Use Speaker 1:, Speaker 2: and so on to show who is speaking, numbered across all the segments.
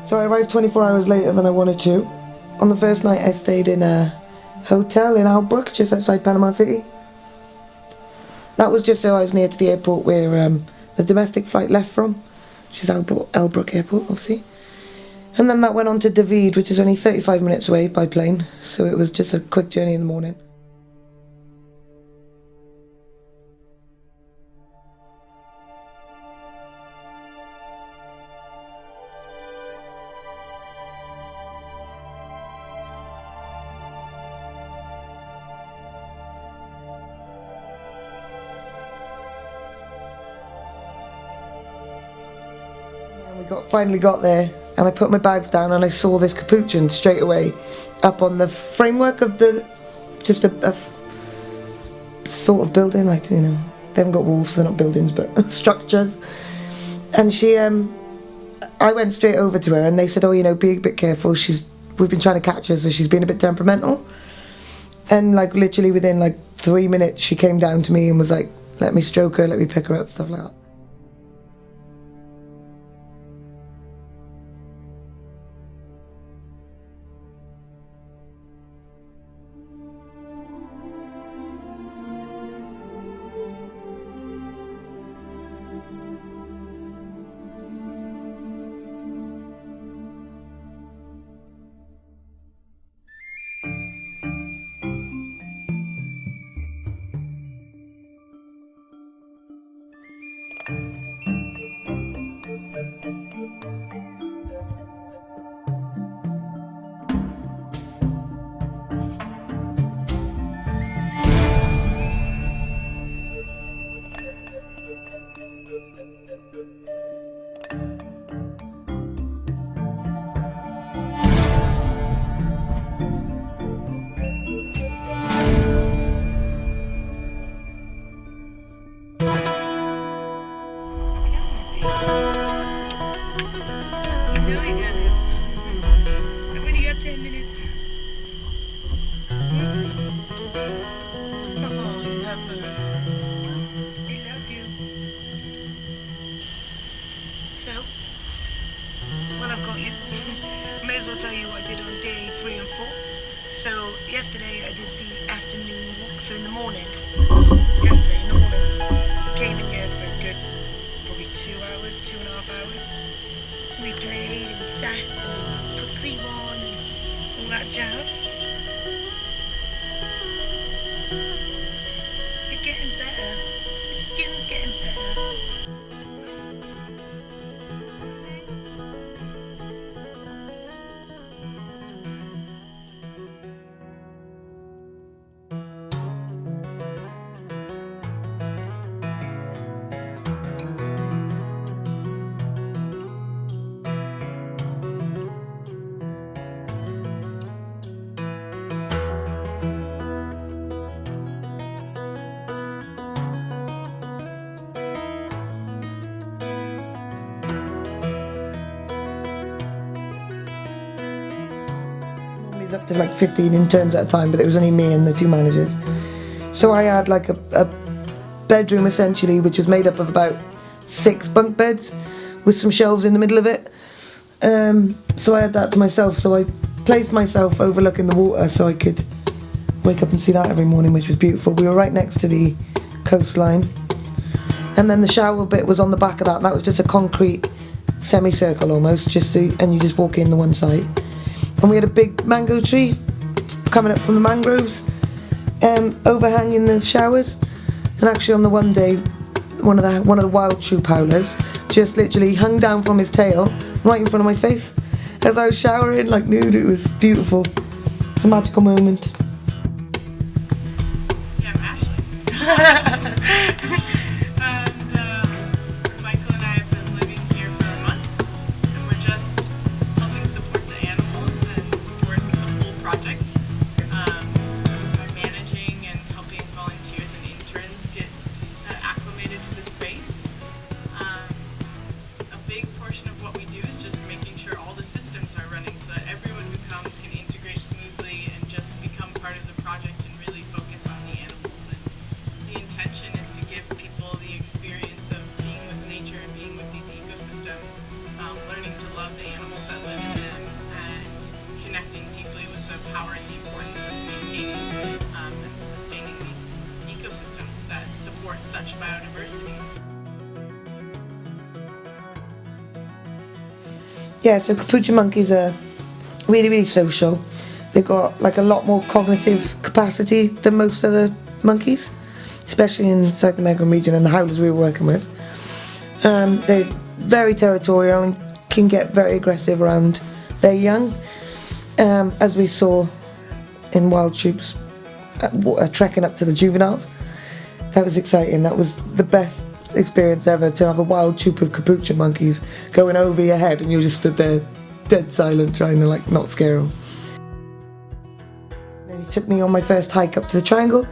Speaker 1: So I arrived 24 hours later than I wanted to. On the first night I stayed in a hotel in Albrook, just outside Panama City. That was just so I was near to the airport where the domestic flight left from, which is Albrook Airport, obviously. And then that went on to David, which is only 35 minutes away by plane, so it was just a quick journey in the morning. Finally got there, and I put my bags down and I saw this capuchin straight away up on the framework of just a sort of building, like, you know, they haven't got walls, so they're not buildings, but structures. And she, I went straight over to her and they said, oh, you know, be a bit careful, we've been trying to catch her, so she's been a bit temperamental. And like literally within like 3 minutes she came down to me and was like, let me stroke her, let me pick her up, stuff like that.
Speaker 2: May as well tell you what I did on day 3 and 4. So yesterday I did the afternoon walk. So in the morning, yesterday in the morning, came in here for a good probably 2 hours, 2.5 hours. We played and we sat and we put cream on and all that jazz. You're getting better. Your skin's getting better.
Speaker 1: Up to like 15 interns at a time, but it was only me and the 2 managers. So I had like a bedroom essentially, which was made up of about 6 bunk beds with some shelves in the middle of it. So I had that to myself, so I placed myself overlooking the water so I could wake up and see that every morning, which was beautiful. We were right next to the coastline, and then the shower bit was on the back of that, and that was just a concrete semicircle almost, and you just walk in the one side. And we had a big mango tree coming up from the mangroves, overhanging the showers. And actually on the one day, one of the wild troop howlers just literally hung down from his tail right in front of my face as I was showering, like nude. It was beautiful. It's a magical moment.
Speaker 3: Yeah, I'm Ashley. Part of the project and really focus on the animals. And the intention is to much biodiversity.
Speaker 1: Yeah, so capuchin monkeys are really, really social. They've got like a lot more cognitive capacity than most other monkeys, especially in South American region and the howlers we were working with. They're very territorial and can get very aggressive around their young, as we saw in wild troops trekking up to the juveniles. That was exciting. That was the best experience ever, to have a wild troop of capuchin monkeys going over your head and you just stood there dead silent trying to like not scare them. And he took me on my first hike up to the triangle,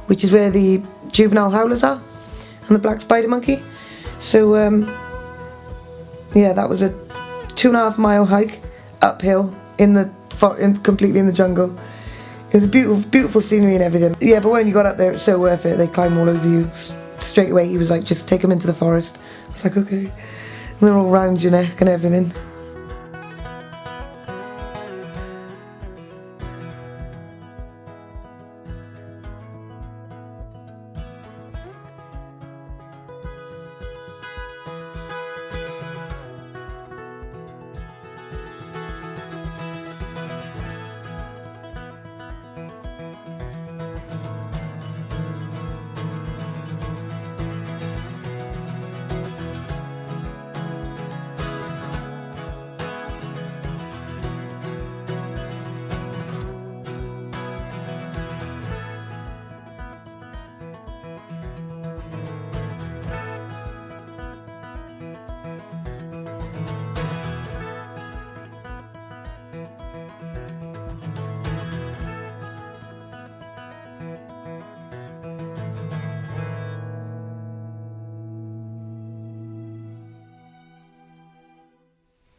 Speaker 1: which is where the juvenile howlers are, and the black spider monkey. So yeah, that was a 2.5 mile hike uphill completely in the jungle. It was a beautiful, beautiful scenery and everything. Yeah, but when you got up there, it's so worth it. They climb all over you straight away. He was like, just take them into the forest. I was like, okay. And they're all round your neck and everything.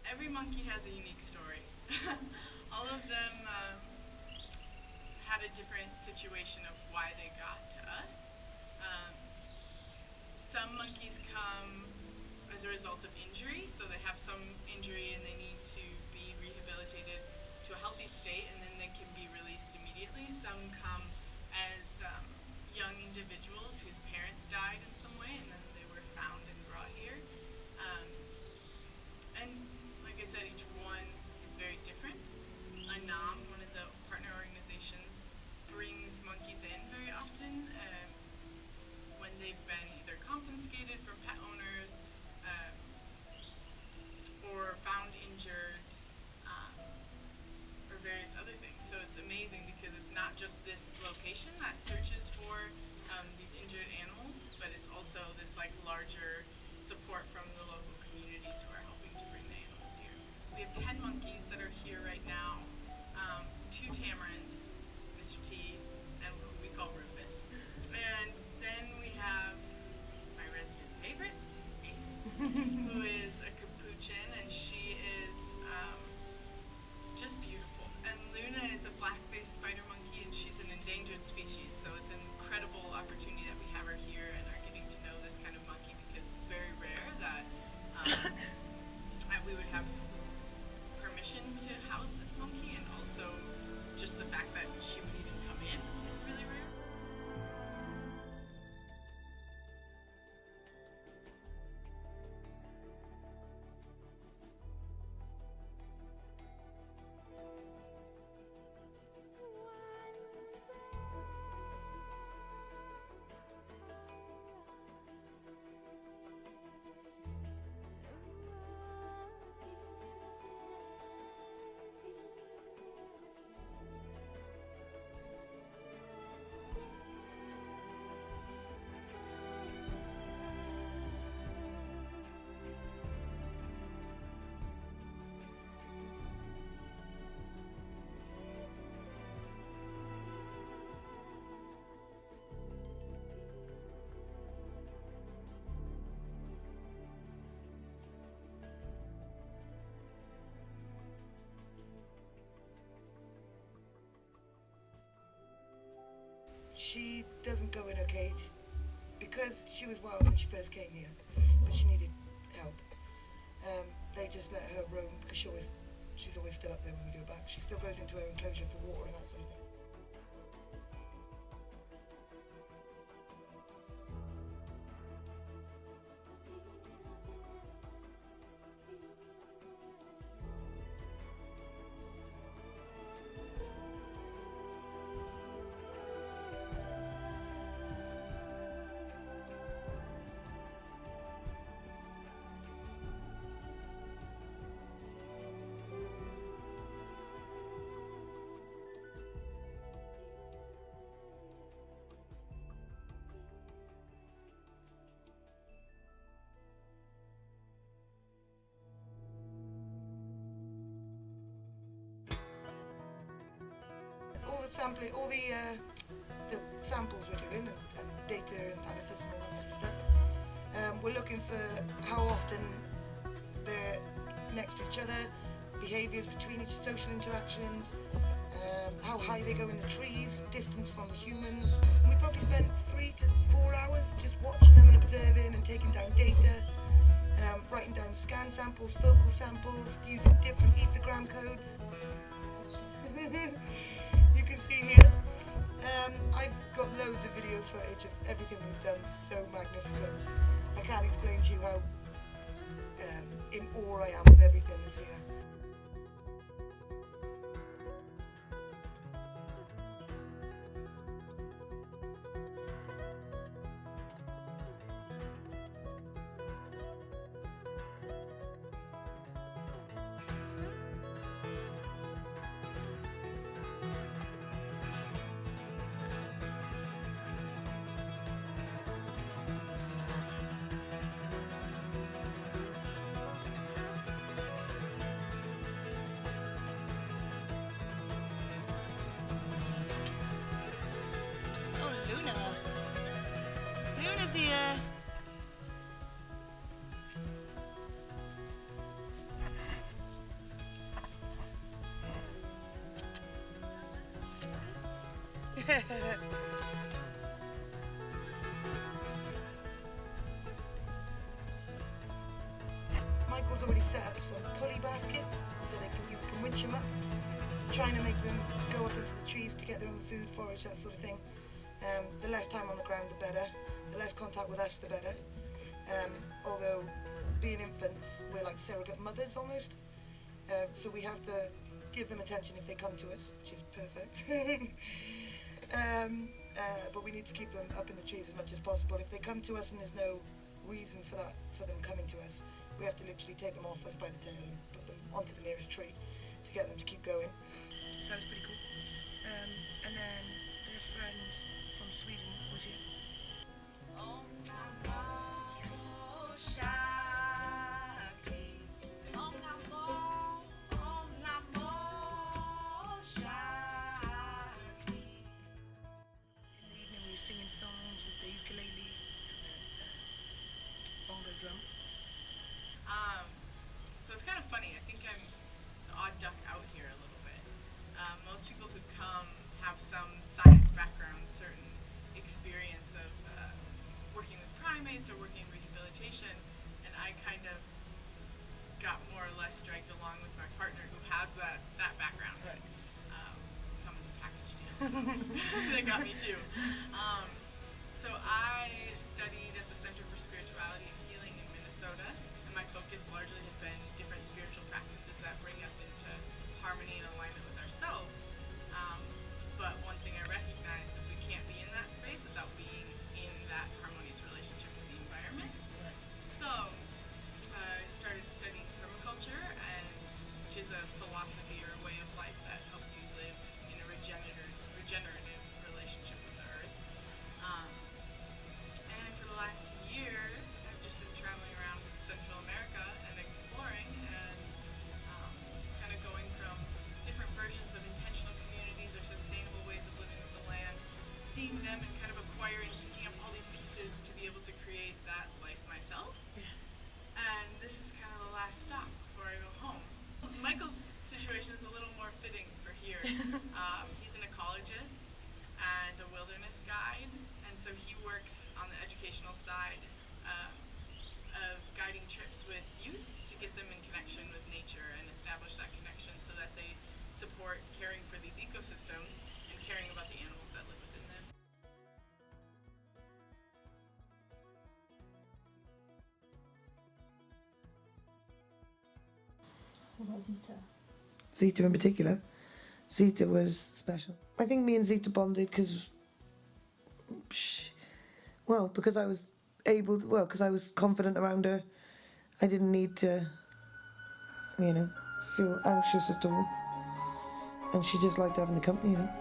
Speaker 3: Every monkey has a unique story. All of them had a different situation of why they got to us. Some monkeys come as a result of injury, so they have some injury and they need to be rehabilitated to a healthy state, and then they can be released immediately. Some come as young individuals whose parents died in some way, and then they were found and brought here. And like I said, each one is very different. ANAM, one of the partner organizations, brings monkeys in very often when they've been either confiscated from pet owners or found injured or various other things. So it's amazing because it's not just this location that searches for these injured animals, but it's also this like larger support from the local communities who are helping to bring the animals here. We have 10 monkeys that are here right now, 2 tamarins, Mr. T, and who we call Rufus. And then we have my resident favorite, Ace, who is a capuchin, and she is just beautiful. And Luna is a black-faced spider monkey, and she's an endangered species, so it's an incredible opportunity that we have her here and are getting to know this kind of monkey, because it's very rare that we would have permission to house this monkey, and also just the fact that she would even come in is really rare.
Speaker 2: She doesn't go in her cage because she was wild when she first came here, but she needed help. They just let her roam because she's always still up there when we go back. She still goes into her enclosure for water and that sort of thing. sampling, all the samples we're doing, and data and analysis and all that sort of stuff. We're looking for how often they're next to each other, behaviours between each social interactions, how high they go in the trees, distance from the humans. We probably spent 3 to 4 hours just watching them and observing and taking down data, writing down scan samples, focal samples, using different ethogram codes. You can see here. I've got loads of video footage of everything we've done, so magnificent. I can't explain to you how in awe I am of everything that's here. Luna's here. Michael's already set up some pulley baskets so you can winch them up, trying to make them go up into the trees to get their own food, forage, that sort of thing. The less time on the ground, the better. The less contact with us, the better. Although, being infants, we're like surrogate mothers almost. So we have to give them attention if they come to us, which is perfect. But we need to keep them up in the trees as much as possible. If they come to us and there's no reason for them coming to us, we have to literally take them off us by the tail and put them onto the nearest tree to get them to keep going. So it's pretty cool. And then their friend from Sweden was here. Singing songs with the ukulele and bongo drums.
Speaker 3: So it's kind of funny. I think I'm the odd duck out here a little bit. Most people who come have some science background, certain experience of working with primates or working in rehabilitation, and I kind of got more or less dragged along with my partner who has that background.
Speaker 2: Right.
Speaker 3: Come as a package deal. They got me too. So I studied at the Center for Spirituality and Healing in Minnesota, and my focus largely has been different spiritual practices that bring us into harmony and alignment with ourselves. But one thing I recognize is we can't be in that space without being in that harmonious relationship with the environment. So I started studying permaculture, which is a philosophy or a way of life that helps you live in a regenerative relationship with the earth. And for the last year, I've just been traveling around Central America and exploring and kind of going from different versions of intentional communities or sustainable ways of living with the land, seeing them and kind of acquiring, picking up all these pieces to be able to create that life myself. And this is kind of the last stop before I go home. Michael's situation is a little more fitting for here. He's an ecologist and a wilderness guide, and so he works on the educational side of guiding trips with youth to get them in connection with nature and establish that connection so that they support caring for these ecosystems and caring about the animals that live within them.
Speaker 4: What about Zita?
Speaker 1: Zita in particular. Zita was special. I think me and Zita bonded because I was because I was confident around her. I didn't need to, feel anxious at all. And she just liked having the company, I think.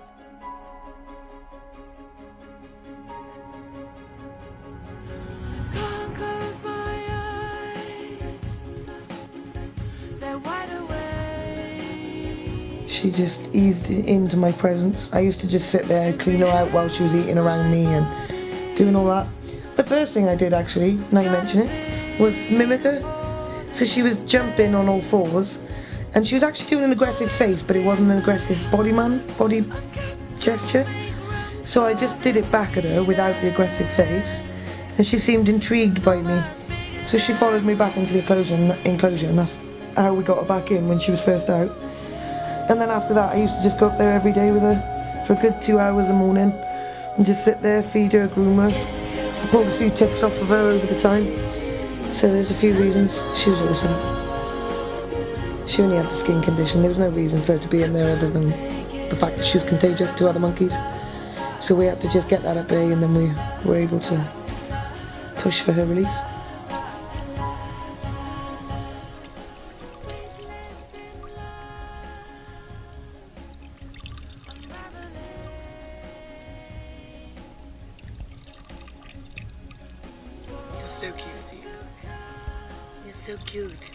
Speaker 5: Can't close my eyes, they're wide awake.
Speaker 1: she just eased into my presence. I used to just sit there, clean her out while she was eating around me and doing all that. The first thing I did actually, now you mention it, was mimic her. So she was jumping on all fours and she was actually doing an aggressive face, but it wasn't an aggressive body gesture. So I just did it back at her without the aggressive face and she seemed intrigued by me. So she followed me back into the enclosure and that's how we got her back in when she was first out. And then after that I used to just go up there every day with her for a good 2 hours a morning and just sit there, feed her, groom her. I pulled a few ticks off of her over the time. So there's a few reasons. She was awesome. She only had the skin condition. There was no reason for her to be in there other than the fact that she was contagious to other monkeys. So we had to just get that at bay and then we were able to push for her release.
Speaker 2: You're so cute. You're so cute.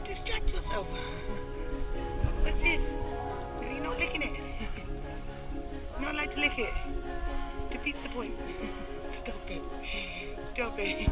Speaker 2: Distract yourself. What's this? Are you not licking it? Not like to lick it. Defeats the point. Stop it. Stop it.